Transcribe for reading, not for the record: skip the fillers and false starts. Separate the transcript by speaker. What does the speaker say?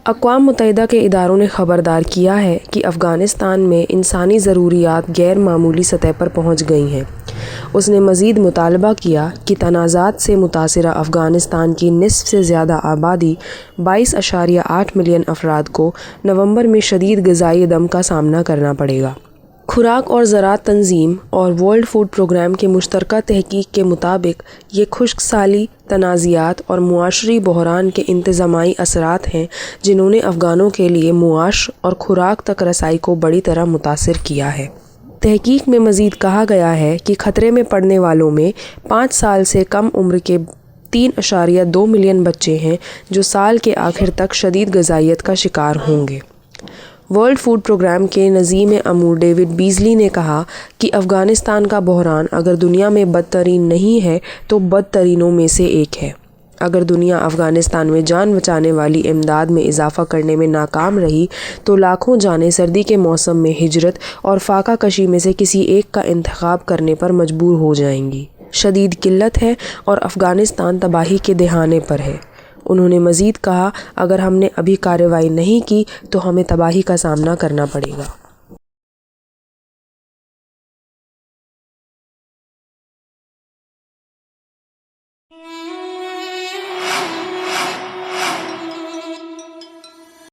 Speaker 1: اقوام متحدہ کے اداروں نے خبردار کیا ہے کہ افغانستان میں انسانی ضروریات غیر معمولی سطح پر پہنچ گئی ہیں۔ اس نے مزید مطالبہ کیا کہ تنازعات سے متاثرہ افغانستان کی نصف سے زیادہ آبادی 22.8 ملین افراد کو نومبر میں شدید غذائی عدم کا سامنا کرنا پڑے گا۔ خوراک اور زراعت تنظیم اور ورلڈ فوڈ پروگرام کے مشترکہ تحقیق کے مطابق یہ خشک سالی، تنازعات اور معاشی بحران کے انتظامی اثرات ہیں جنہوں نے افغانوں کے لیے معاش اور خوراک تک رسائی کو بڑی طرح متاثر کیا ہے۔ تحقیق میں مزید کہا گیا ہے کہ خطرے میں پڑنے والوں میں 5 سال سے کم عمر کے 3.2 ملین بچے ہیں جو سال کے آخر تک شدید غذائیت کا شکار ہوں گے۔ ورلڈ فوڈ پروگرام کے نظیم امور ڈیوڈ بیزلی نے کہا کہ افغانستان کا بحران اگر دنیا میں بدترین نہیں ہے تو بدترینوں میں سے ایک ہے۔ اگر دنیا افغانستان میں جان بچانے والی امداد میں اضافہ کرنے میں ناکام رہی تو لاکھوں جانیں سردی کے موسم میں ہجرت اور فاقہ کشی میں سے کسی ایک کا انتخاب کرنے پر مجبور ہو جائیں گی۔ شدید قلت ہے اور افغانستان تباہی کے دہانے پر ہے۔ انہوں نے مزید کہا، اگر ہم نے ابھی کارروائی نہیں کی تو ہمیں تباہی کا سامنا کرنا پڑے گا۔